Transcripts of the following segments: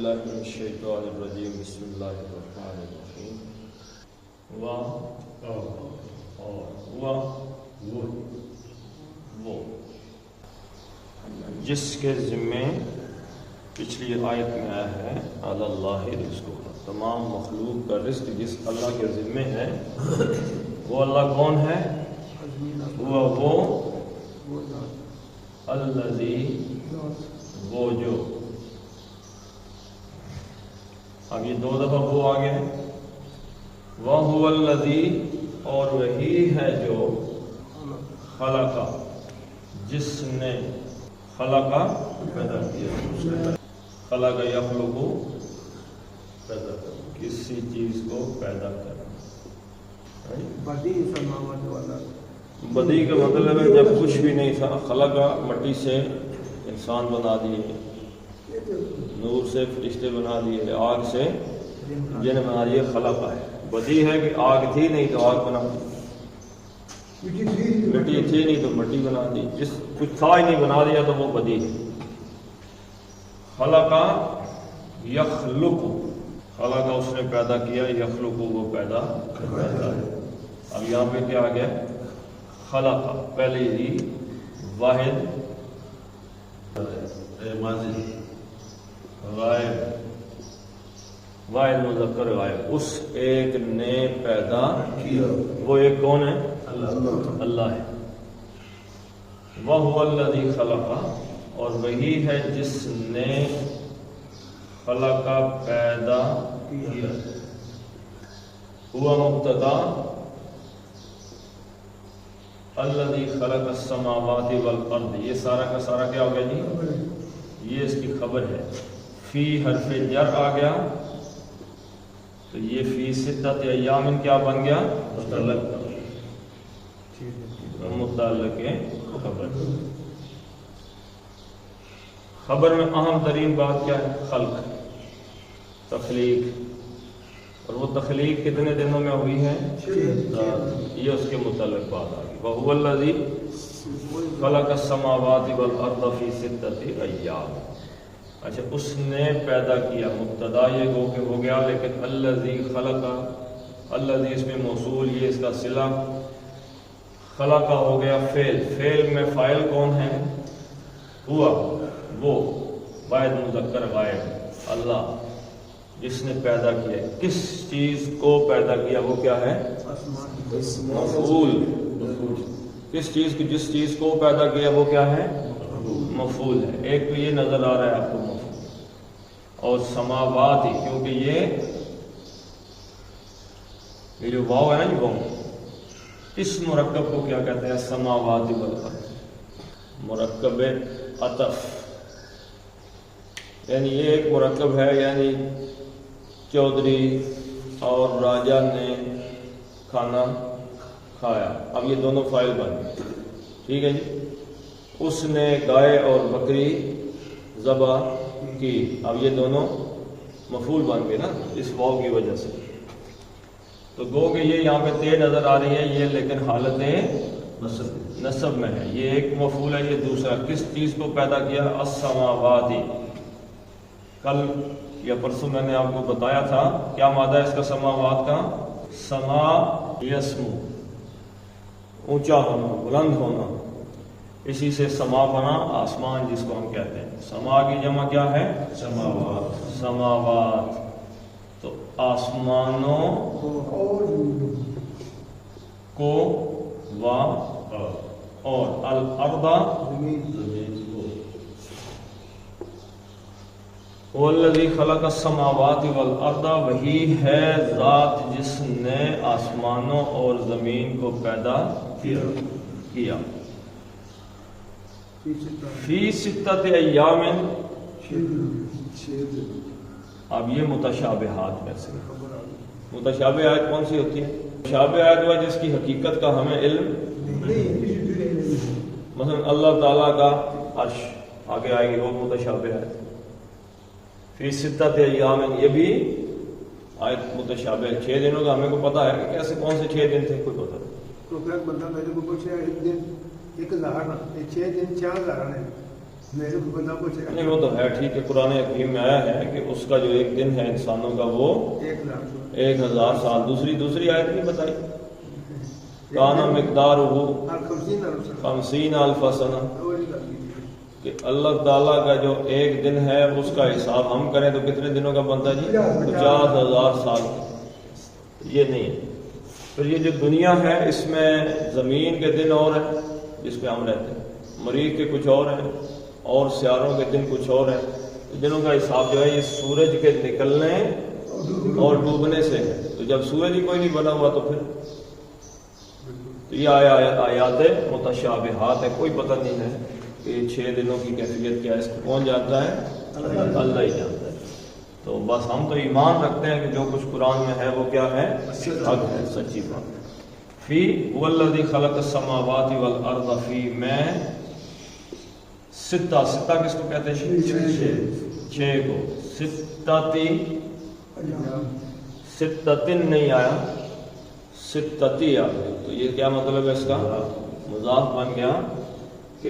باللہ من الشیطان الرجیم بسم اللہ الرحمن الرحیم وہ جس کے ذمے پچھلی آیت میں آیا ہے علی اللہ رزقہ، تمام مخلوق کا رزق جس اللہ کے ذمے ہے وہ اللہ کون ہے؟ وہ الذی، وہ جو، اب یہ دو دفعہ وہ آ گئے، وَهُوَ الَّذِي، اور وہی ہے جو خلقہ، جس نے خلقہ پیدا کیا، خلق یخلق پیدا کرنا، کسی چیز کو پیدا کرنا، بدی کا مطلب ہے جب کچھ بھی نہیں تھا، خلقہ مٹی سے انسان بنا دیے، نور سے فرشتے بنا دیے، آگ سے جن بنا دیے، خلقہ ہے۔ بدی ہے کہ آگ تھی نہیں تو آگ بنا دی، مٹی تھی نہیں تو مٹی بنا دی، جس کچھ تھا ہی نہیں بنا دیا تو وہ بدی ہے۔ خلقہ یخلق، خلقہ اس نے پیدا کیا، یخلق وہ پیدا کرتا ہے۔ اب یہاں پہ کیا آ گیا؟ خلقہ، پہلے ہی واحد غائب، واحد مذکر غائب، اس ایک نے پیدا کیا، وہ ایک کون ہے؟ اللہ ہے۔ وَهُوَ الَّذِي خَلَقَ، اور وہی ہے جس نے خلق پیدا کیا، ہوا مبتدا، الذی خلق السماوات والارض، یہ سارا کا سارا کیا ہو گیا جی؟ یہ اس کی خبر ہے۔ فی حرف جر آ گیا تو یہ فی ستۃ ایام کیا بن گیا؟ متعلق خبر۔ خبر میں اہم ترین بات کیا ہے؟ خلق، تخلیق، اور وہ تخلیق کتنے دنوں میں ہوئی ہے؟ یہ اس کے متعلق بات آ گئی۔ وَهُوَ الَّذِي خَلَقَ السَّمَاوَاتِ وَالْأَرْضَ فِي سِتَّةِ أَيَّامٍ، اچھا اس نے پیدا کیا، مبتدا یہ گو کہ ہو گیا، لیکن الذی خلق، الذی اس میں موصول، یہ اس کا صلہ، خلق ہو گیا فعل، فعل میں فاعل کون ہے؟ ہوا، وہ واحد مذکر غائب، اللہ جس نے پیدا کیا۔ کس چیز کو پیدا کیا؟ وہ کیا ہے؟ مفعول۔ کس چیز کی، جس چیز کو پیدا کیا وہ کیا ہے؟ مفعول ہے۔ ایک تو یہ نظر آ رہا ہے آپ کو مفعول، اور سماوات، کیونکہ یہ جو واو ہے نا، یہ واو اس مرکب کو کیا کہتے ہیں؟ سماوات والارض، مرکب عطف، یعنی یہ ایک مرکب ہے، یعنی چودھری اور راجہ نے کھانا کھایا، اب یہ دونوں فاعل بن گئے، ٹھیک ہے جی۔ اس نے گائے اور بکری ذبح کی، اب یہ دونوں مفعول بن گئے نا اس واو کی وجہ سے، تو گو کہ یہ یہاں پہ تے نظر آ رہی ہے، یہ لیکن حالت نصب میں ہے، یہ ایک مفعول ہے، یہ دوسرا۔ کس چیز کو پیدا کیا؟ السماوات، کل یا پرسوں میں نے آپ کو بتایا تھا کیا مادہ ہے اس کا سماوات کا؟ سما یسمو، اونچا ہونا، بلند ہونا، اسی سے سما بنا آسمان جس کو ہم کہتے ہیں۔ سما کی جمع کیا ہے؟ سماوات، سماوات تو آسمانوں کو، و اور الارض، والذی خلق السماوات والارض، وہی ہے ذات جس نے آسمانوں اور زمین کو پیدا کیا۔ فی ستۃ ایام، اب یہ متشابہات میں سے، متشابہ آیت کون سی ہوتی ہے؟ متشابہ آیت وہ جس کی حقیقت کا ہمیں علم، مثلا اللہ تعالیٰ کا عرش آگے آئے گی، وہ متشابہ آیت۔ فی ستۃ ایام، یہ بھی آیت متشابہ ہے، 6 دنوں کا ہمیں کو پتا ہے کہ کیسے کون سے 6 دن تھے، کوئی پتہ نہیں۔ تو ایک بندہ میرے کو پوچھا ایک دن 1000 6 دن 4000 ہے، نہیں وہ تو ہے ٹھیک ہے، قرآن حکیم میں آیا ہے کہ اس کا جو ایک دن ہے انسانوں کا وہ 1000 سال۔ دوسری آیت نہیں بتائی، کانا مقدارہ 50 الف سنہ، کہ اللہ تعالیٰ کا جو ایک دن ہے اس کا حساب ہم کریں تو کتنے دنوں کا بنتا ہے جی؟ 50,000 سال۔ یہ نہیں ہے۔ پھر یہ جو دنیا ہے اس میں زمین کے دن اور ہیں جس پہ ہم رہتے ہیں، مریخ کے کچھ اور ہیں، اور سیاروں کے دن کچھ اور ہیں۔ دنوں کا حساب جو ہے یہ سورج کے نکلنے اور ڈوبنے سے ہے، تو جب سورج ہی کوئی نہیں بنا ہوا تو پھر تو یہ آیات متشابہات ہے، کوئی پتہ نہیں ہے کہ 6 دنوں کی کیفیت کیا ہے، اس کو کون جانتا ہے؟ اللہ ہی جانتا ہے۔ تو بس ہم تو ایمان رکھتے ہیں کہ جو کچھ قرآن میں ہے وہ کیا ہے؟ حق ہے، سچی بات۔ فی والذی خلق السماوات والارض فی میں ستہ کس کو کہتے ہیں؟ 6 کو ستتن نہیں آیا، ستتی آ گئی، تو یہ کیا مطلب ہے اس کا؟ مضاف بن گیا کہ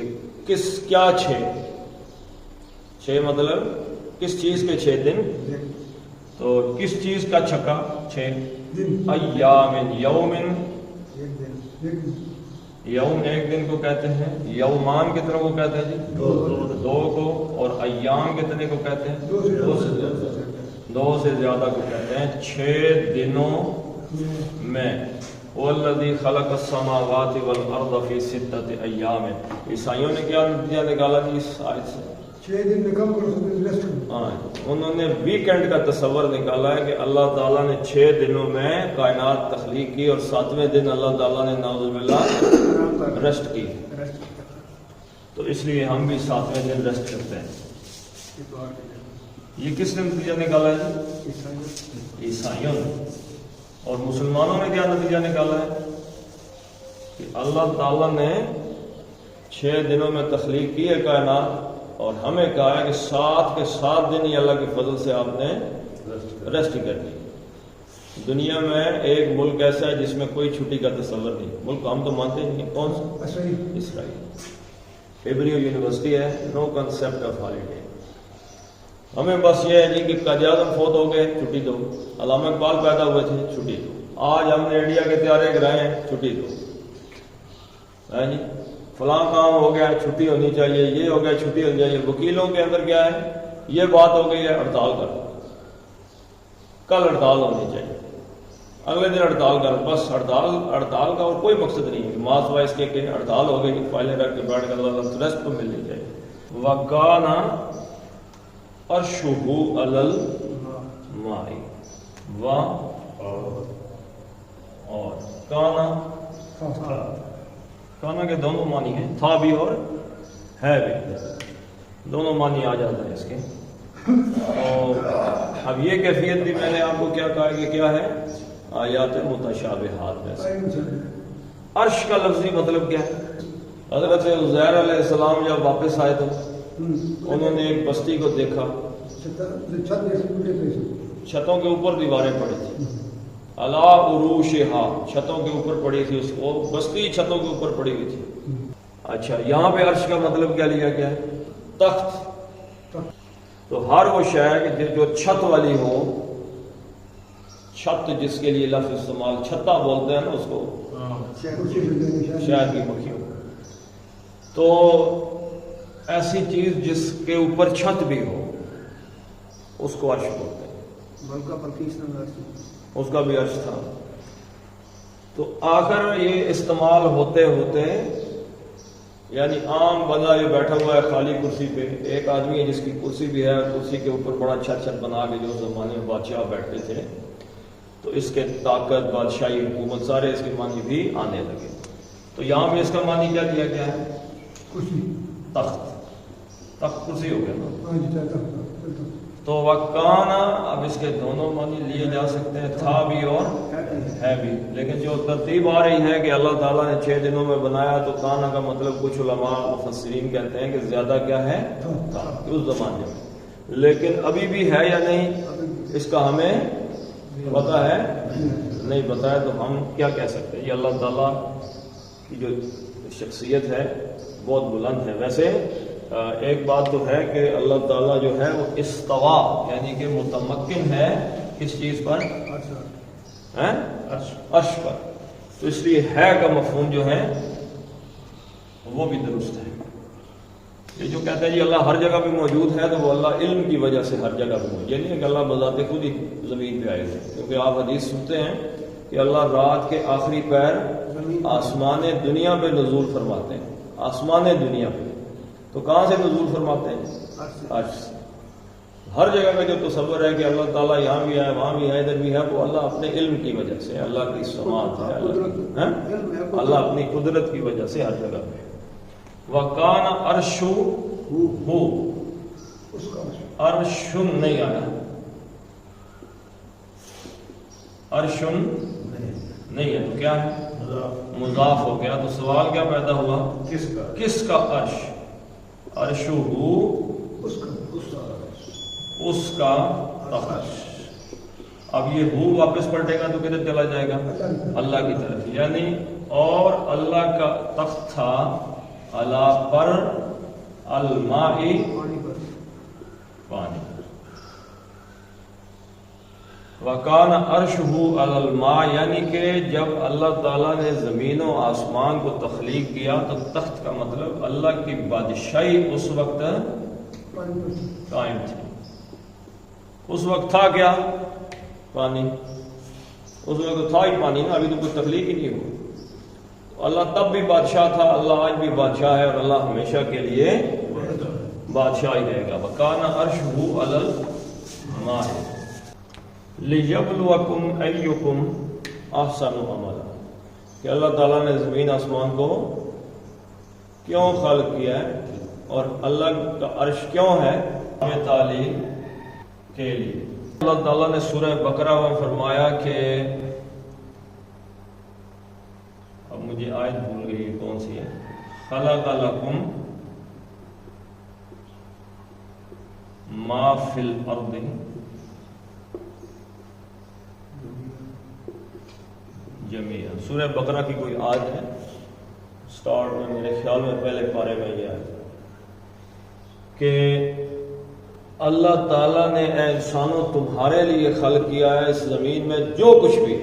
کیا 6 مطلب کس چیز کے 6 دن؟ تو کس چیز کا چھکا 6؟ ایام، یوم ایک دن کو کہتے ہیں، یومان کتنے کو کہتے ہیں جی؟ 2 کو، اور ایام کتنے کو کہتے ہیں؟ 2 سے زیادہ کو کہتے ہیں 6 دنوں میں۔ والذی خلق السماوات والارض فی 6 ایام۔ عیسائیوں نے کیا نتیجہ نکالا جی اس آیت سے؟ 6 دن میں کم کرو، ہاں، انہوں نے ویکینڈ کا تصور نکالا ہے کہ اللہ تعالیٰ نے 6 دنوں میں کائنات تخلیق کی اور 7ویں دن اللہ تعالیٰ نے نعوذ باللہ ریسٹ کی، تو اس لیے ہم بھی 7ویں دن ریسٹ کرتے ہیں۔ یہ کس نے نتیجہ نکالا ہے؟ عیسائیوں نے۔ اور مسلمانوں نے کیا نتیجہ نکالا ہے؟ کہ اللہ تعالیٰ نے 6 دنوں میں تخلیق کی ہے کائنات، اور ہمیں کہا ہے کہ 7 کے 7 دن ہی اللہ کے فضل سے آپ نے ریسٹ کر دی۔ دنیا میں ایک ملک ایسا ہے جس میں کوئی چھٹی کا تصور نہیں، ملک ہم تو مانتے ہی نہیں، کون سا؟ اسرائیل۔ ہیبریو یونیورسٹی ہے، نو کنسیپٹ آف ہالیڈے۔ ہمیں بس یہ ہے جی کہ قائد اعظم فوت ہو گئے، چھٹی دو، علامہ اقبال پیدا ہوئے تھے، چھٹی دو، آج ہم نے انڈیا کے طیارے گرائے ہیں، چھٹی دو، ہے جی فلاں کام ہو گیا، چھٹی ہونی چاہیے، یہ ہو گیا، چھٹی ہونی چاہیے۔ وکیلوں کے اندر کیا ہے؟ یہ بات ہو گئی ہے، ہڑتال کرو، کل ہڑتال ہونی چاہیے، اگلے دن ہڑتال کرو، بس ہڑتال کا اور کوئی مقصد نہیں ہے، ماس وائز کے کہ ہڑتال ہو گئی، فائلیں رکھ کے بیٹھ کر اللہ ریسٹ تو ملنی چاہیے۔ وَقَانَ عَرْشُهُ عَلَى الْمَاءِ، اور کانا کے دونوں معنی ہیں، تھا بھی اور ہے بھی، دونوں معنی آ جاتے ہیں اس کے۔ اور اب یہ کیفیت بھی میں نے آپ کو کیا کہا کہ کیا ہے؟ آیات متشابہات میں سے۔ عرش کا لفظی مطلب کیا ہے؟ حضرت عزیر علیہ السلام جب واپس آئے تو انہوں نے ایک بستی کو دیکھا، چھتوں کے اوپر دیواریں پڑی تھی، علی عروشہا، چھتوں کے اوپر پڑی تھی، اس کو بستی چھتوں کے اوپر پڑی ہوئی تھی۔ اچھا، یہاں پہ عرش کا مطلب کیا لیا گیا ہے؟ تخت۔ تو ہر وہ شے کہ جو چھت والی ہو، چھت جس کے لیے لفظ استعمال چھتا بولتے ہیں نا اس کو، شہر کی مکھیوں، تو ایسی چیز جس کے اوپر چھت بھی ہو اس کو عرش بولتے ہیں، اس کا بھی عرش تھا۔ تو آخر یہ استعمال ہوتے ہوتے، یعنی عام بندہ جو بیٹھا ہوا ہے خالی کرسی پہ، ایک آدمی ہے جس کی کرسی بھی ہے، کرسی کے اوپر بڑا چھت بنا کے جو زمانے میں بادشاہ بیٹھتے تھے، تو اس کے طاقت، بادشاہی، حکومت، سارے اس کے معنی بھی آنے لگے۔ تو یہاں بھی اس کا معنی کیا کیا گیا ہے؟ کرسی، تخت کرسی ہو گیا نا۔ تو وکانا، اب اس کے دونوں معنی لیے جا سکتے ہیں، تھا بھی اور ہے بھی، لیکن جو ترتیب آ رہی ہے کہ اللہ تعالیٰ نے 6 دنوں میں بنایا، تو کانا کا مطلب کچھ علماء مفسرین کہتے ہیں کہ زیادہ کیا ہے؟ تھا، اس زمانے میں۔ لیکن ابھی بھی ہے یا نہیں اس کا ہمیں پتہ ہے نہیں، پتہ ہے، تو ہم کیا کہہ سکتے ہیں؟ یہ اللہ تعالیٰ کی جو شخصیت ہے بہت بلند ہے۔ ویسے ایک بات تو ہے کہ اللہ تعالیٰ جو ہے وہ استوا یعنی کہ متمکن ہے کس چیز پر؟ عرش پر. تو اس لیے ہے کا مفہوم جو ہے وہ بھی درست ہے. یہ جو کہتے ہیں جی اللہ ہر جگہ پہ موجود ہے تو وہ اللہ علم کی وجہ سے ہر جگہ پہ موجود. یہ نہیں ہے کہ اللہ بذات خود ہی زمین پہ آئے گا، کیونکہ آپ حدیث سنتے ہیں کہ اللہ رات کے آخری پہر آسمان دنیا پہ نزول فرماتے ہیں. آسمان دنیا پہ تو کہاں سے نزول فرماتے ہیں؟ عرش سے. ہر جگہ کا جو تصور ہے کہ اللہ تعالیٰ یہاں بھی ہے وہاں بھی ہے ادھر بھی ہے، وہ اللہ اپنے علم کی وجہ سے، اللہ کی سماعت ہے، اللہ اپنی قدرت کی وجہ سے ہر جگہ پہ. وَكَانَ عَرْشُهُ عرش نہیں آیا، عرش نہیں ہے تو کیا ہے؟ مضاف ہو گیا. تو سوال کیا پیدا ہوا؟ کس کا عرش؟ عرشہ اس کا تخت. اب یہ ہو واپس پلٹے گا تو کدھر چلا جائے گا؟ اللہ کی طرف. یعنی اور اللہ کا تخت تھا علی پر الماء پانی. وَكَانَ عَرْشُهُ عَلَى الْمَاءِ یعنی کہ جب اللہ تعالیٰ نے زمین و آسمان کو تخلیق کیا تو تخت کا مطلب اللہ کی بادشاہی اس وقت قائم تھی. اس وقت تھا کیا؟ پانی. اس وقت تھا ہی پانی نا، ابھی تو کوئی تخلیق ہی نہیں ہو. اللہ تب بھی بادشاہ تھا، اللہ آج بھی بادشاہ ہے، اور اللہ ہمیشہ کے لیے بادشاہ ہی رہے گا. وَكَانَ عَرْشُهُ عَلَى الْمَاءِ لِيَبْلُوَكُمْ أَيُّكُمْ أَحْسَنُ عَمَلًا کہ اللہ تعالیٰ نے زمین آسمان کو کیوں خلق کیا ہے اور اللہ کا عرش کیوں ہے؟ ہمیں تعلیم کے لیے. اللہ تعالیٰ نے سورہ بقرہ میں فرمایا کہ اب مجھے آیت بھول گئی ہے کون سی ہے. خلق لکم ما فی الارض جمیعا. سورہ بقرہ کی کوئی آیت ہے سٹارٹ میں، میرے خیال میں پہلے پارے میں یہ ہے کہ اللہ تعالیٰ نے اے انسانوں تمہارے لیے خلق کیا ہے اس زمین میں جو کچھ بھی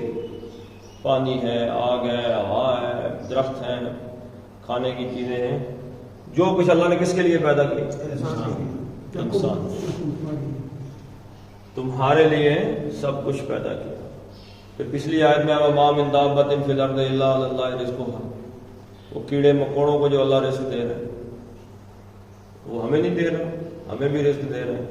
پانی ہے، آگ ہے، ہوا ہے، درخت ہیں، کھانے کی چیزیں ہیں، جو کچھ اللہ نے کس کے لیے پیدا کیا؟ انسان. تمہارے لیے سب کچھ پیدا کیا. پھر پچھلی آیت میں وَمَا مِن دَابَّةٍ فِي الْأَرْضِ إِلَّا عَلَى اللَّهِ رِزْقُهَا وہ کیڑے مکوڑوں کو جو اللہ رزق دے رہے ہیں وہ ہمیں نہیں دے رہا، ہمیں بھی رزق دے رہے ہیں.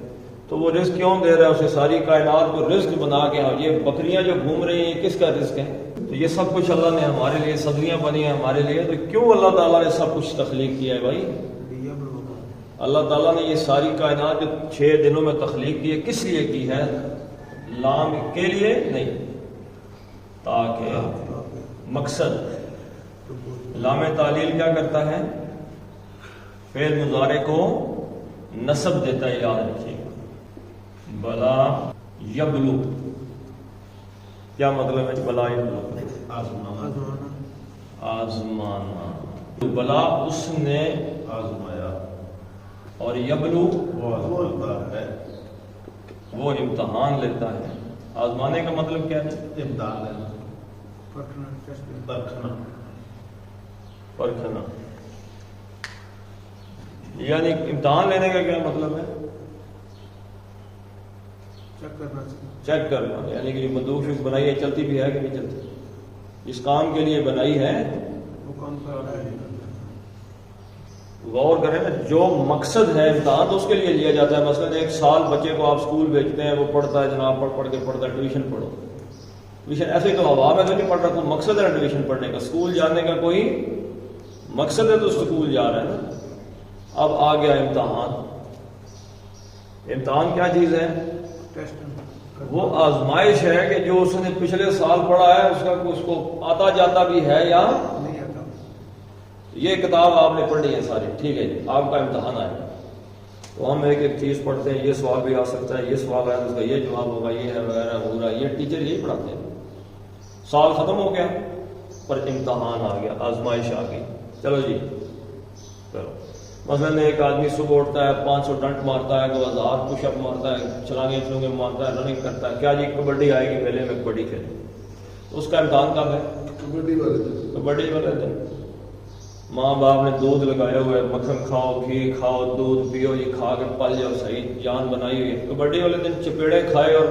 تو وہ رزق کیوں دے رہا ہے؟ اسے ساری کائنات کو رزق بنا کے. یہ بکریاں جو گھوم رہی ہیں یہ کس کا رزق ہے؟ تو یہ سب کچھ اللہ نے ہمارے لیے، صدیاں بنی ہیں ہمارے لیے. تو کیوں اللہ تعالیٰ نے سب کچھ تخلیق کیا ہے بھائی؟ اللہ تعالیٰ نے یہ ساری کائنات جو 6 دنوں میں تخلیق کی ہے کس لیے کی ہے؟ لام کے لیے نہیں، تاکہ مقصد. لام تعلیل کیا کرتا ہے؟ فعل مضارع کو نصب دیتا ہے، یاد رکھیے. بلا یبلو کیا مطلب ہے؟ بلا یبلو آزمانا. بلا اس نے آزمایا، اور یبلو وہ امتحان لیتا ہے. آزمانے کا مطلب کیا ہے؟ امتحان لینا، پرکھنا. یعنی امتحان لینے کا کیا مطلب ہے؟ چیک کرنا. یعنی کہ بندوق شک بنائی ہے چلتی بھی ہے کہ نہیں چلتی؟ جس کام کے لیے بنائی ہے غور کریں نا. جو مقصد ہے امتحان تو اس کے لیے لیا جاتا ہے. مثلا 1 سال بچے کو آپ اسکول بھیجتے ہیں، وہ پڑھتا ہے جناب، پڑھ کے پڑھتا ہے. ٹیوشن پڑھو، ٹیوشن ایسے ہی تو ہوا میں تو نہیں پڑھ رہا، کوئی مقصد ہے ٹیوشن پڑھنے کا. اسکول جانے کا کوئی مقصد ہے تو اسکول جا رہا ہے نا. اب آ گیا امتحان. امتحان کیا چیز ہے؟ وہ آزمائش ہے کہ جو اس نے پچھلے سال پڑھا ہے اس کو آتا جاتا بھی ہے یا نہیں آتا. یہ کتاب آپ نے پڑھی ہے ساری، ٹھیک ہے جی، آپ کا امتحان آئے گا تو ہم ایک ایک چیز پڑھتے ہیں. یہ سوال بھی آ سکتا ہے، یہ سوال آیا تو اس کا یہ جواب ہوگا، یہ ہے وغیرہ وغیرہ. یہ ٹیچر یہی پڑھاتے ہیں. سال ختم ہو گیا پر امتحان آ گیا، آزمائش آ گئی. چلو جی کرو. مثلاً ایک آدمی صبح اٹھتا ہے 500 ڈنٹ مارتا ہے 2000 پش اپ مارتا ہے چھلانگیں چھلونگیں مارتا ہے رننگ کرتا ہے، کیا جی کبڈی آئے گی پہلے میں کبڈی کھیلوں، اس کا امتحان کب ہے؟ کبڈی والے دن۔ کبڈی والے دن۔ ماں باپ نے دودھ لگایا ہوا ہے، مکھن کھاؤ گھی کھاؤ دودھ پیو، یہ کھا کے پل جاؤ صحیح جان بنائی ہوئی ہے، کبڈی والے دن چپیڑے کھائے اور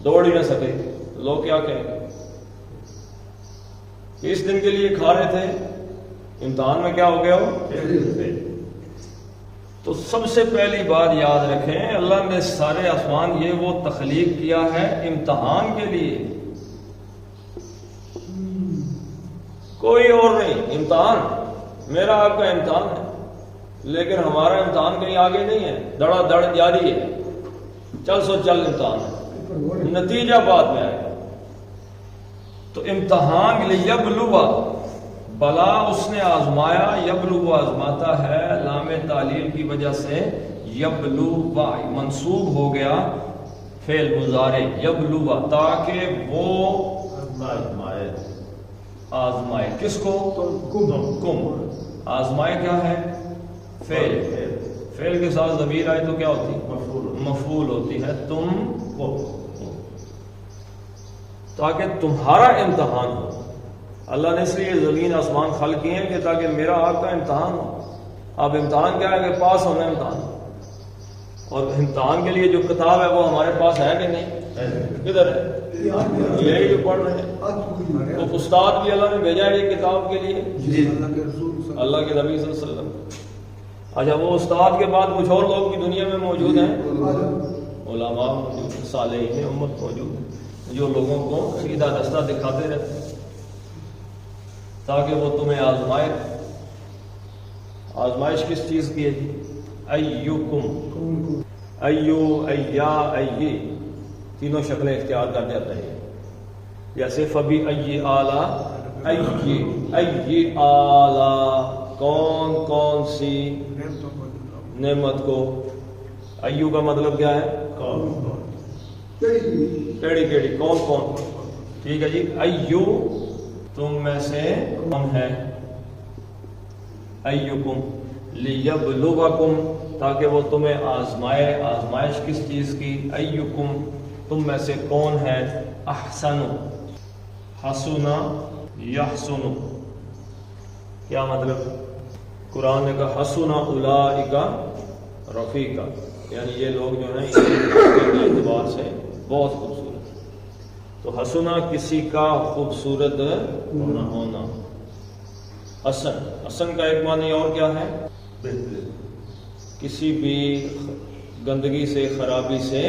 دوڑ ہی نہ سکے، لوگ کیا کہیں گے؟ اس دن کے لیے کھا رہے تھے، امتحان میں کیا ہو گیا ہو؟ تو سب سے پہلی بات یاد رکھیں، اللہ نے سارے آسمان یہ وہ تخلیق کیا ہے امتحان کے لیے، کوئی اور نہیں، امتحان میرا آپ کا امتحان ہے، لیکن ہمارا امتحان کہیں آگے نہیں ہے، دڑا دڑ جاری ہے، چل سو چل امتحان ہے، نتیجہ بعد میں آئے گا۔ تو امتحان لیبلوا، بلا اس نے آزمایا، یبلو آزماتا ہے، لام تعلیل کی وجہ سے یبلو منصوب ہو گیا فعل مضارع یبلو، تاکہ وہ آزمائے کس کو؟ کم۔ آزمائے کیا ہے؟ فعل، فعل کے ساتھ ضمیر آئے تو کیا ہوتی؟ مفعول ہوتی ہے، تم کو، تاکہ تمہارا امتحان ہو۔ اللہ نے اس لیے زمین آسمان خلق کیے ہیں کہ تاکہ میرا آپ کا امتحان ہو۔ اب امتحان کیا ہے کہ پاس ہونا ہے امتحان، اور امتحان کے لیے جو کتاب ہے وہ ہمارے پاس ہے کہ نہیں؟ کدھر ہے؟ یہی جو پڑھ رہے ہیں، تو استاد بھی اللہ نے بھیجا ہے یہ کتاب کے لیے، اللہ کے نبی صلی اللہ علیہ وسلم۔ اچھا، وہ استاد کے بعد کچھ اور لوگ بھی دنیا میں موجود ہیں، علماء موجود ہیں، صالحین امت موجود ہیں، جو لوگوں کو سیدھا رستہ دکھاتے رہتے ہیں تاکہ وہ تمہیں آزمائے۔ آزمائش کس چیز کی ہے جی؟ ایوکم، ایو، ایا، ای، تینوں شکلیں اختیار کر جاتا ہے، جیسے فبی ای آلہ، ای آلہ، کون کون سی نعمت کو، ایو کا مطلب کیا ہے؟ کیڑی کیڑی، کون کون، ٹھیک ہے جی۔ ایو تم میں سے کون ہے، ایوکم لیبلوکم، تاکہ وہ تمہیں آزمائے۔ آزمائش کس چیز کی؟ ایوکم، تم میں سے کون ہے، احسن، حسنا یحسن، کیا مطلب؟ قرآن نے کہا حسنا اولئک رفیقا، یعنی یہ لوگ جو ہیں اس اعتبار سے بہت خوبصورت۔ تو حسنا کسی کا خوبصورت ہونا، حسن، حسن کا ایک معنی اور کیا ہے؟ کسی بھی گندگی سے خرابی سے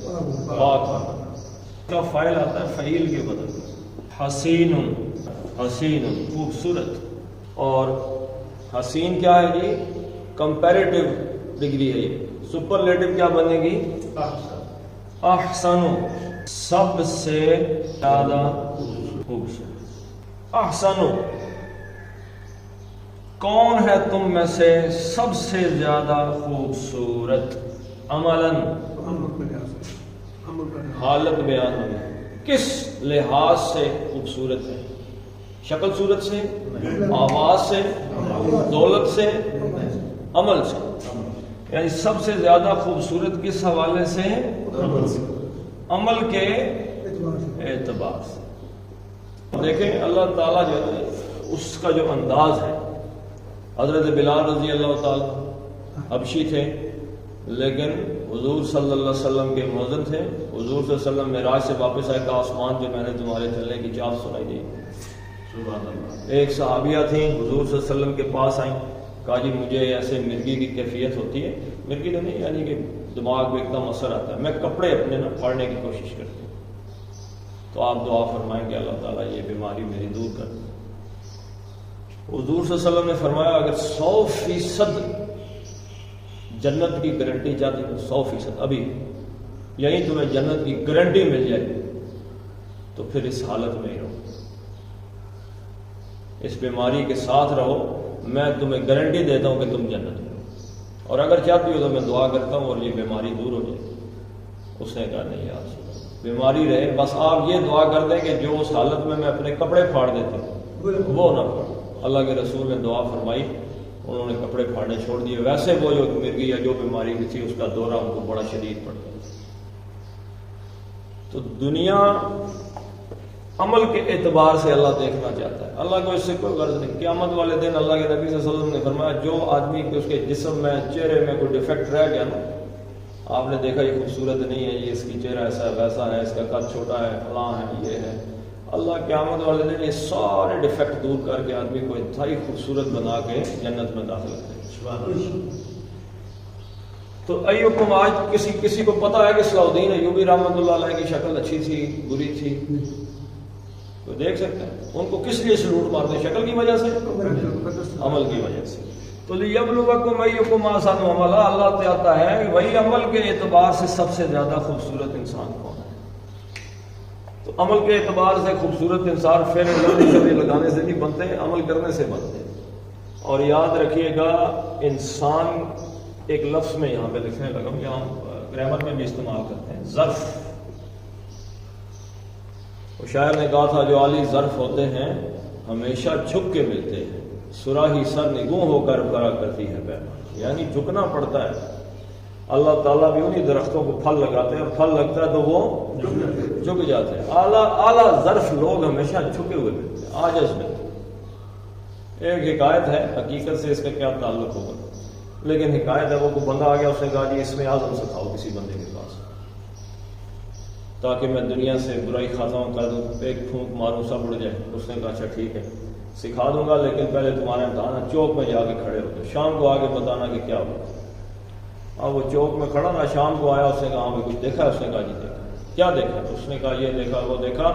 پاک ہونا۔ کا فاعل آتا ہے فعیل کے بدل، حسین، حسین خوبصورت، اور حسین کیا ہے جی؟ کمپیریٹیو ڈگری ہے، یہ سپرلیٹو کیا بنے گی؟ احسن، سب سے زیادہ خوبصورت۔ احسن، کون ہے تم میں سے سب سے زیادہ خوبصورت؟ عملاً، حالت بیان ہوئی، کس لحاظ سے خوبصورت ہے؟ شکل صورت سے، آواز سے، دولت سے، عمل سے، یعنی سب سے زیادہ خوبصورت کس حوالے سے؟ عمل کے اعتبار سے۔ دیکھیں اللہ تعالیٰ جو ہے اس کا جو انداز ہے، حضرت بلال رضی اللہ تعالیٰ حبشی تھے، لیکن حضور صلی اللہ علیہ وسلم کے مؤذن تھے۔ حضور صلی اللہ علیہ وسلم معراج سے واپس آئے، کہا آسمان جو میں نے تمہارے چلنے کی چاپ سنائی دی۔ ایک صحابیہ تھیں، حضور صلی اللہ علیہ وسلم کے پاس آئیں، کہا جی مجھے ایسے مرگی کی کیفیت ہوتی ہے، مرگی تو نہیں یعنی کہ دماغ پہ ایک دم اثر آتا ہے، میں کپڑے اپنے نہ پھاڑنے کی کوشش کرتی ہوں، تو آپ دعا فرمائیں کہ اللہ تعالیٰ یہ بیماری میری دور کر۔ حضور صلی اللہ علیہ وسلم نے فرمایا اگر 100% جنت کی گارنٹی چاہتی ہو، 100% ابھی یہیں تمہیں جنت کی گارنٹی مل جائے، تو پھر اس حالت میں ہی رہو، اس بیماری کے ساتھ رہو، میں تمہیں گارنٹی دیتا ہوں کہ تم جنت میں رہو، اور اگر چاہتی ہو تو میں دعا کرتا ہوں اور یہ بیماری دور ہو جائے۔ اس نے کہا نہیں یار بیماری رہے، بس آپ یہ دعا کر دیں کہ جو اس حالت میں اپنے کپڑے پھاڑ دیتے ہوں وہ نہ پھاڑ۔ اللہ کے رسول نے دعا فرمائی انہوں نے کپڑے پھاڑنے چھوڑ دیے. ویسے وہ جو مرگی یا جو بیماری بھی تھی اس کا دورہ ان کو بڑا شدید پڑ گیا. تو دنیا عمل کے اعتبار سے اللہ دیکھنا چاہتا ہے. اللہ کو اس سے کوئی غرض نہیں. قیامت والے دن اللہ کے نبی صلی اللہ علیہ وسلم نے فرمایا جو آدمی کے اس کے جسم میں چہرے میں کوئی ڈیفیکٹ رہ گیا نا، آپ نے دیکھا یہ خوبصورت نہیں ہے، یہ اس کی چہرہ ایسا ہے ویسا ہے، اس کا قد چھوٹا ہے، فلاں ہے، یہ ہے، اللہ قیامت والے دن یہ سارے ڈیفیکٹ دور کر کے آدمی کو انتہائی خوبصورت بنا کے جنت میں داخل کرے. تو ایوکم، آج کسی کو پتا ہے کہ صلاح الدین ایوبی رحمۃ اللہ علیہ کی شکل اچھی تھی بری تھی؟ تو دیکھ سکتے ہیں ان کو کس لیے سلوٹ مارتے ہیں؟ شکل کی وجہ سے، عمل کی وجہ سے. تو لیبلوکم ایوکم احسن عملا، اللہ چاہتا ہے کہ وہی عمل کے اعتبار سے سب سے زیادہ خوبصورت انسان کون ہے. تو عمل کے اعتبار سے خوبصورت انسان فعل لفظ لگانے سے نہیں بنتے، عمل کرنے سے بنتے. اور یاد رکھیے گا انسان ایک لفظ میں یہاں پہ لکھنے لگا ہوں، یہاں گرامر میں بھی استعمال کرتے ہیں، ظرف. وہ شاعر نے کہا تھا جو عالی ظرف ہوتے ہیں ہمیشہ جھک کے ملتے ہیں، سراہی سر نگوں ہو کر بھرا کرتی ہے پیمان. یعنی جھکنا پڑتا ہے. اللہ تعالیٰ بھی انہی درختوں کو پھل لگاتے ہیں اور پھل لگتا ہے تو وہ جھک جاتے ہیں. اعلیٰ ظرف لوگ ہمیشہ جھکے ہوئے ملتے ہیں، عاجز ملتے ہیں. ایک حکایت ہے، حقیقت سے اس کا کیا تعلق ہوگا، لیکن حکایت ہے. وہ کوئی بندہ آ گیا، اس نے کہا جی اس میں اعظم سکھاؤ کسی بندے کے پاس تاکہ میں دنیا سے برائی ختم کر دوں، ایک پھونک ماروں سب اڑ جائے. اس نے کہا اچھا ٹھیک ہے سکھا دوں گا، لیکن پہلے تمہارا امتحان ہے، چوک میں جا کے کھڑے ہو جاؤ، شام کو آگے بتانا کہ کیا ہوا. اب وہ چوک میں کھڑا نا، شام کو آیا، اس نے کہا ہاں کچھ دیکھا؟ اس نے کہا جی دیکھا. کیا دیکھا؟ اس نے کہا یہ دیکھا وہ دیکھا.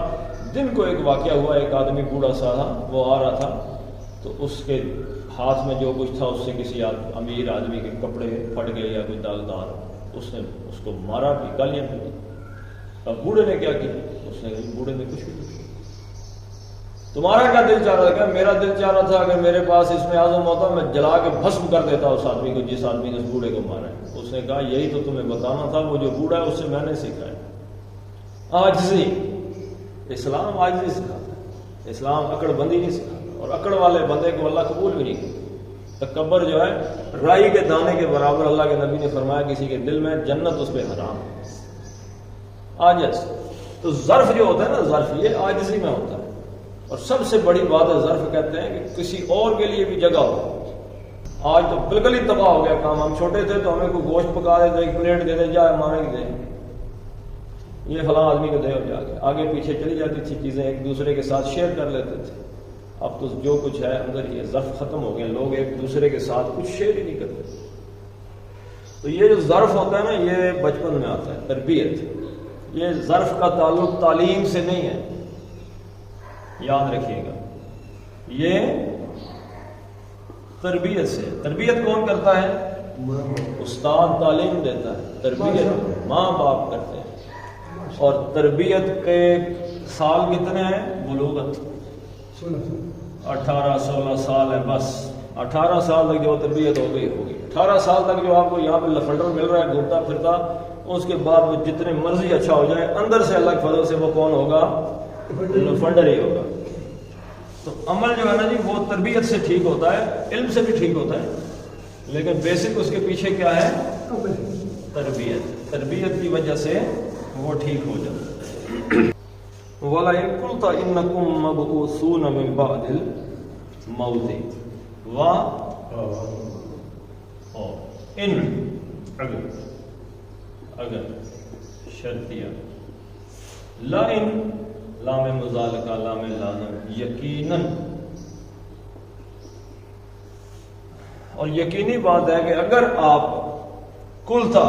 دن کو ایک واقعہ ہوا، ایک آدمی بوڑھا سا تھا، وہ آ رہا تھا تو اس کے ہاتھ میں جو کچھ تھا اس سے کسی امیر آدمی کے کپڑے پھٹ گئے یا کوئی داغدار، اس نے اس کو مارا بھی، گالیاں بھی دی. اب بوڑھے نے کیا کیا؟ اس نے کہا بوڑھے نے کچھ بھی نہیں. تمہارا کیا دل چاہ رہا تھا؟ میرا دل چاہ رہا تھا اگر میرے پاس اس میں اعظم ہوتا میں جلا کے بھسم کر دیتا اس آدمی کو جس آدمی نے اس بوڑھے کو مارا ہے. اس نے کہا یہی تو تمہیں بتانا تھا، وہ جو بوڑھا ہے اس سے میں نے سیکھا ہے عاجزی. اسلام عاجزی سکھاتا ہے، اسلام اکڑ بندی نہیں سکھاتا. اور اکڑ والے بندے کو اللہ قبول بھی نہیں کرتا. تکبر جو ہے رائی کے دانے کے برابر. اللہ کے نبی نے فرمایا کسی کے دل میں جنت اس پہ حرام ہے. عاجز. تو ظرف جو ہوتا ہے نا، ظرف یہ عاجزی میں ہوتا ہے. اور سب سے بڑی بات ہے ظرف کہتے ہیں کہ کسی اور کے لیے بھی جگہ ہو. آج تو بالکل ہی تباہ ہو گیا کام. ہم چھوٹے تھے تو ہمیں کوئی گوشت پکا دے تو ایک پلیٹ دے دے، جائے مانے کی دے، یہ فلاں آدمی کو دے اور جا کے آگے پیچھے چلی جاتی تھی چیزیں، ایک دوسرے کے ساتھ شیئر کر لیتے تھے. اب تو جو کچھ ہے اندر یہ ظرف ختم ہو گیا، لوگ ایک دوسرے کے ساتھ کچھ شیئر ہی نہیں کرتے. تو یہ جو ظرف ہوتا ہے نا، یہ بچپن میں آتا ہے، تربیت. یہ ظرف کا تعلق تعلیم سے نہیں ہے، یاد رکھیے گا، یہ تربیت سے. تربیت کون کرتا ہے؟ استاد تعلیم دیتا ہے. تربیت ماں باپ کرتے ہیں. اور تربیت کے سال کتنے ہیں؟ بلوغت 18-16 سال ہے بس. 18 سال تک جو تربیت ہو گئی ہوگی. 18 سال تک جو آپ کو یہاں پہ لفنڈر مل رہا ہے گھومتا پھرتا، اس کے بعد وہ جتنے مرضی اچھا ہو جائے اندر سے اللہ کے فضل سے وہ کون ہوگا؟ لفنڈر ہی ہوگا. تو عمل جو ہے نا جی وہ تربیت سے ٹھیک ہوتا ہے، علم سے بھی ٹھیک ہوتا ہے، لیکن بیسک اس کے پیچھے کیا ہے؟ تربیت. تربیت کی وجہ سے وہ ٹھیک ہو جاتا ہے. وَلَئِن قُلْتَ إِنَّكُمْ مَبْعُوثُونَ مِن بَعْدِ الْمَوْتِ اگر شرطیہ لَئِن لام مزالکہ لام لازم یقیناً. اور یقینی بات ہے کہ اگر آپ قلتا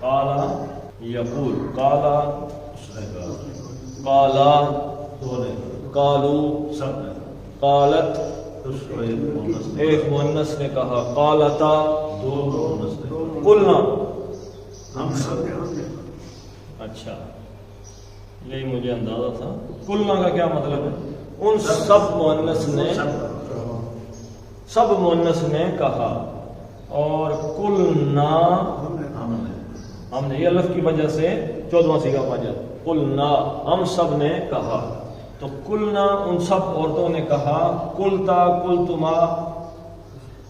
قالا یقول قالا قالا قالو قالت ایک مؤنث نے کہا، قالتا قلنا. اچھا یہی مجھے اندازہ تھا. قلنا کا کیا مطلب ہے؟ ان سب مؤنث نے کہا. اور قلنا ہم نے یہ الف کی وجہ سے 14واں صیغہ پایا. قلنا ہم سب نے کہا. تو قلنا ان سب عورتوں نے کہا. قلتا قلتما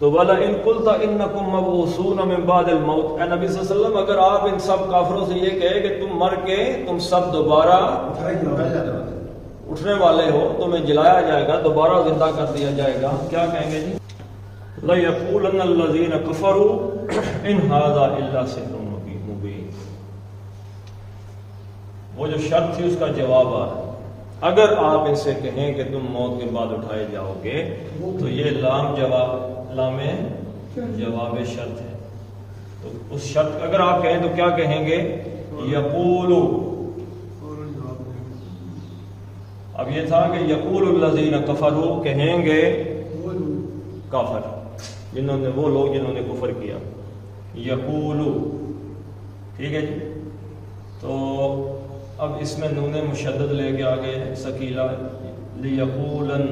تو وَلَا إِن قُلْتَ إِنَّكُمْ مَبْعُوثُونَ مِن بَعْدِ الْمَوْتِ، اے نبی صلی اللہ علیہ وسلم اگر آپ ان سب کافروں سے یہ کہے کہ تم مر کے تم سب دوبارہ اٹھائے جاؤ اٹھائے جانے والے اٹھنے والے ہو، تمہیں جلایا جائے گا، دوبارہ زندہ کر دیا جائے گا، کیا کہیں گے جی؟ لَيَقُولَنَّ الَّذِينَ كَفَرُوا إِنْ هَذَا إِلَّا سِحْرٌ مُبِينٌ۔ وہ جو شرط تھی اس کا جواب آ رہا ہے، اگر آپ ان سے کہیں کہ تم موت کے بعد اٹھائے جاؤ گے تو یہ لام جواب شرط ہے، تو اس شرط اگر آپ کہیں تو کیا کہیں گے؟ یقولو، اب یہ تھا کہ یقول الذین کفروا، کہیں گے کافر، وہ لوگ جنہوں نے کفر کیا، یقولو، ٹھیک ہے جی۔ تو اب اس میں نون مشدد لے کے آگے ثقیلہ، لیقولن،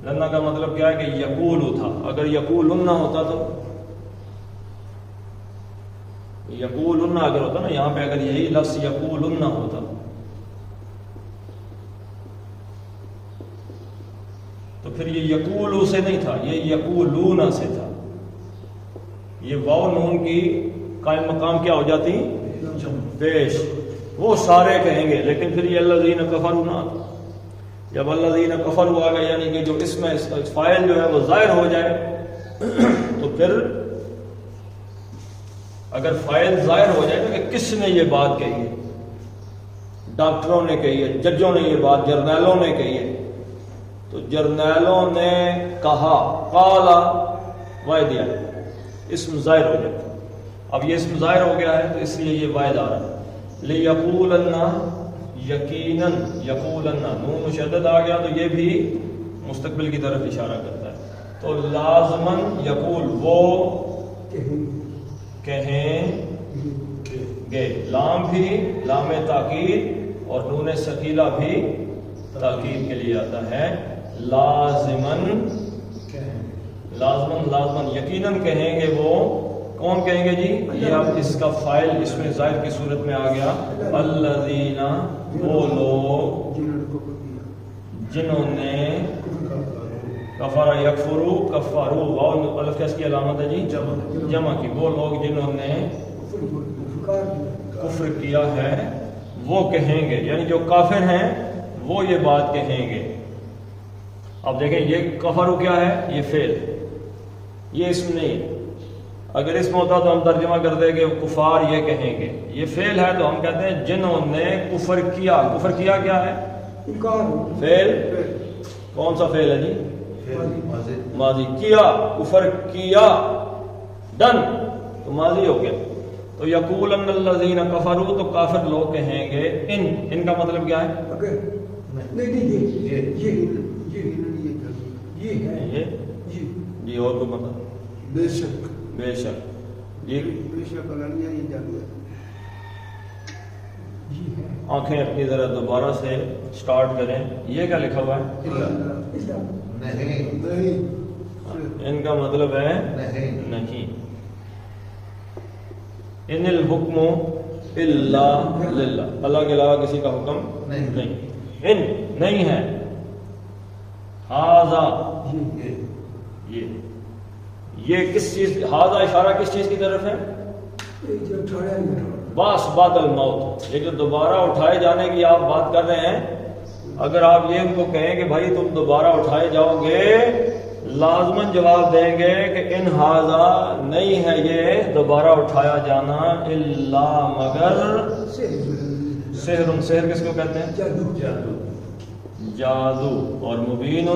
لنا کا مطلب کیا ہے کہ یقولو تھا، اگر یقولن ہوتا تو یقولن اگر ہوتا نا، یہاں پہ اگر یہی لفظ یقولن ہوتا تو پھر یہ یقولو سے نہیں تھا، یہ یقولون سے تھا، یہ واو نون کی قائم مقام کیا ہو جاتی؟ پیش، وہ سارے کہیں گے، لیکن پھر یہ الذین کفروا نہ، جب الذین کفروا آ گئے یعنی کہ جو اس میں فاعل جو ہے وہ ظاہر ہو جائے تو پھر اگر فاعل ظاہر ہو جائے کہ کس نے یہ بات کہی ہے، ڈاکٹروں نے کہی ہے، ججوں نے یہ بات، جرنیلوں نے کہی ہے، تو جرنیلوں نے کہا، قال واحد دیا، اسم ظاہر ہو جائے، اب یہ اسم ظاہر ہو گیا ہے تو اس لیے یہ واحد آ رہا ہے، لیقولن، یقیناً، یقولن، نون مشدد آ گیا تو یہ بھی مستقبل کی طرف اشارہ کرتا ہے، تو لازماً یقول، وہ کہیں گے، لام بھی لام تاکید اور نون ثقیلہ بھی تاکید کے لیے آتا ہے، لازماً، لازماً یقیناً کہیں گے، وہ کون کہیں گے جی؟ یہ اب اس کا فائل اس میں ظاہر کی صورت میں آ گیا، الذین، وہ لوگ جنہوں نے کفر یکفرو، کفرو، واو الف کس کی علامت ہے جی؟ جمع کی، وہ لوگ جنہوں نے کفر کیا ہے وہ کہیں گے، یعنی جو کافر ہیں وہ یہ بات کہیں گے۔ اب دیکھیں یہ کفرو کیا ہے؟ یہ فعل، یہ اسم نہیں ہے، اگر اسم ہوتا تو ہم ترجمہ کر دیں کہ کفار یہ کہیں گے، یہ فعل ہے تو ہم کہتے ہیں جنہوں نے کفر کیا، کفر کیا کیا ہے؟ فعل، کون سا فعل ہے جی؟ ماضی، کیا، کفر کیا، ڈن، تو ماضی ہو گیا، تو یقولن الذین کفروا، تو کافر لوگ کہیں گے، ان کا مطلب کیا ہے؟ جی اور کو مطلب؟ بے شک، بے شک، یہ بے شک الانیہ یہ جادو ہے، آنکھیں اپنی ذرا دوبارہ سے سٹارٹ کریں، یہ کیا لکھا ہوا ہے؟ نہیں، ان کا مطلب ہے نہیں، ان الحکم الا للہ، اللہ کے علاوہ کسی کا حکم نہیں، ان نہیں ہے، ھذا، یہ کس چیز، ھذا اشارہ کس چیز کی طرف ہے؟ باس بعد الموت، یہ جو دوبارہ اٹھائے جانے کی آپ بات کر رہے ہیں، اگر آپ یہ ان کو کہیں کہ بھائی تم دوبارہ اٹھائے جاؤ گے، لازماً جواب دیں گے کہ ان ھذا نہیں ہے یہ دوبارہ اٹھایا جانا، الا مگر سحر، سحر کس کو کہتے ہیں؟ جادو، اور مبین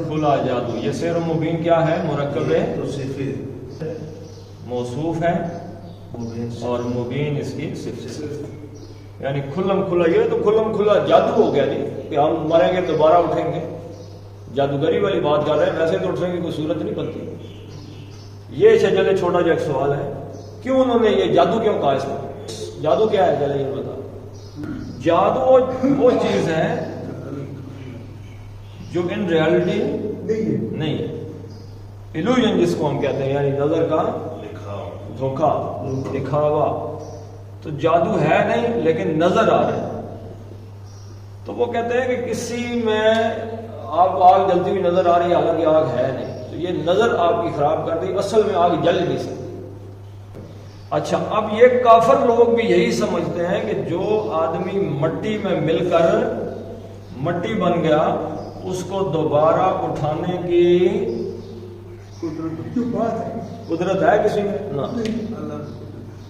کھلا جادو، یہ سحر مبین کیا ہے؟ مرکب موصوف ہے اور مبین اس کی صفت، یعنی کھلم کھلا، یہ تو کھلم کھلا جادو ہو گیا جی کہ ہم مریں گے دوبارہ اٹھیں گے، جادوگری والی بات کر رہے ہیں، ویسے تو اٹھنے کی کوئی صورت نہیں بنتی۔ یہ چلے چھوٹا جا ایک سوال ہے، کیوں انہوں نے یہ جادو کیوں کہا؟ اس میں جادو کیا ہے؟ چلے یہ بتا، جادو وہ چیز ہے جو ان ریالٹی نہیں ہے، ایلوژن جس کو ہم کہتے ہیں، یعنی نظر کا دھوکا، دکھاوا، تو جادو ہے نہیں لیکن نظر آ رہا ہے، تو وہ کہتے ہیں کہ کسی میں آپ کو آگ جلتی ہوئی نظر آ رہی ہے، حالانکہ آگ ہے نہیں، تو یہ نظر آپ کی خراب کر دی، اصل میں آگ جل نہیں سکتی۔ اچھا، اب یہ کافر لوگ بھی یہی سمجھتے ہیں کہ جو آدمی مٹی میں مل کر مٹی بن گیا اس کو دوبارہ اٹھانے کی قدرت ہے کسی میں؟ نہ۔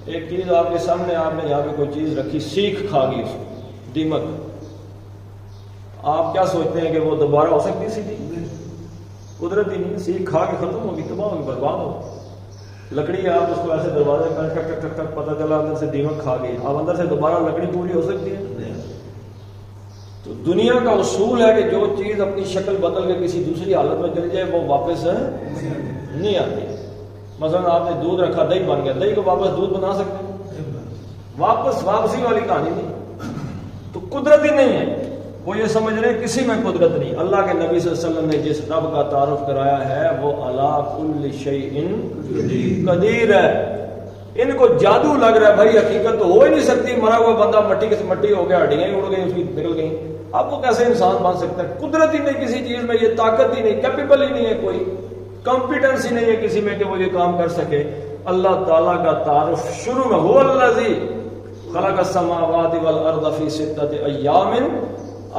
ایک چیز آپ کے سامنے، آپ نے یہاں پہ کوئی چیز رکھی، سیخ کھا گئی اس کو، دیمک، آپ کیا سوچتے ہیں کہ وہ دوبارہ ہو سکتی سیدھی؟ قدرت ہی نہیں، سیخ کھا کے ختم ہوگی، تباہ ہوگی، برباد ہوگی۔ لکڑی ہے، آپ اس کو ایسے دروازے پر ٹک ٹک ٹک ٹک، پتہ چلا اندر سے دیمک کھا گئی، اب اندر سے دوبارہ لکڑی پوری ہو سکتی ہے؟ تو دنیا کا اصول ہے کہ جو چیز اپنی شکل بدل کے کسی دوسری حالت میں چلی جائے وہ واپس نہیں آتی۔ مثلا آپ نے دودھ رکھا، دہی بن گیا، دہی کو واپس دودھ بنا سکتے ہیں؟ واپسی والی کہانی نہیں، تو قدرت ہی نہیں ہے۔ وہ یہ سمجھ رہے ہیں کسی میں قدرت نہیں۔ اللہ کے نبی صلی اللہ علیہ وسلم نے جس رب کا تعارف کرایا ہے وہ علی کل شیء قدیر ہے۔ ان کو جادو لگ رہا ہے، بھائی حقیقت تو ہو ہی نہیں سکتی، مرا ہوا بندہ مٹی کے مٹی ہو گیا، ہڈیاں ہی اڑ گئی، اس کی نکل گئی، اب وہ کیسے انسان بن سکتا ہے؟ قدرت ہی نہیں کسی چیز میں، یہ طاقت ہی نہیں، کیپیبل ہی نہیں ہے، کوئی کمپیٹنس ہی نہیں ہے کسی میں کہ وہ یہ کام کر سکے۔ اللہ تعالیٰ کا تعارف شروع میں هو الذی خلق السماوات والارض فی ستۃ ایام،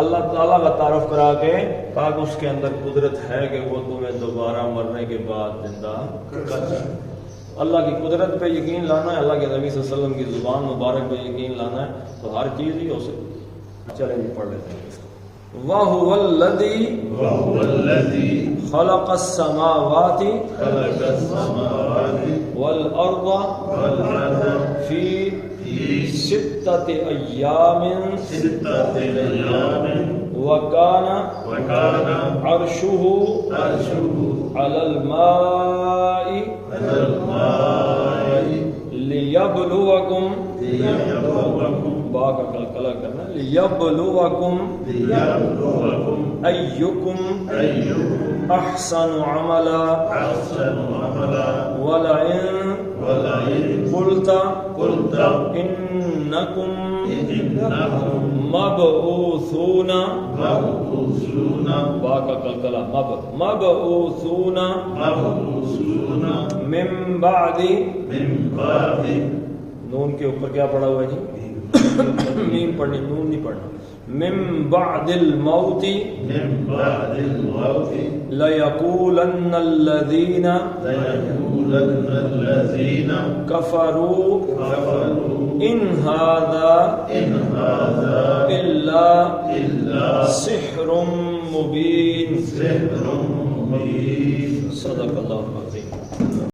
اللہ تعالیٰ کا تعارف کرا کے کہا کہ اس کے اندر قدرت ہے کہ وہ تمہیں دوبارہ مرنے کے بعد زندہ کر سکے۔ اللہ کی قدرت پہ یقین لانا ہے، اللہ کے نبی صلی اللہ علیہ وسلم کی زبان مبارک پہ یقین لانا ہے، تو ہر چیز ہی ہو سکتی۔ چلیں جی پڑھ لیتے ہیں اس کو۔ وَهُوَ الَّذِي خَلَقَ السَّمَاوَاتِ وَالْأَرْضَ فِي سِتَّةِ أَيَّامٍ وَكَانَ عَرْشُهُ عَلَى الْمَاءِ لِيَبْلُوَكُمْ، با کا کلکلہ کرنا، لِيَبْلُوَكُمْ أَيُّكُمْ أَحْسَنُ عَمَلًا وَلَئِن قُلْتَ إِنَّكُمْ مَبْعُوثُونَ، با کا کلکلہ، مَبْعُوثُونَ مِن بعد، نون کے اوپر کیا پڑا ہوا ہے جی؟ میم پڑھنی، نون نہیں پڑھنا۔ من بعد الموت لَيَقُولَنَّ الَّذِينَ كَفَرُوا إِنْ هَذَا إِلَّا سِحْرٌ مُبِينٌ۔ صدق اللہ۔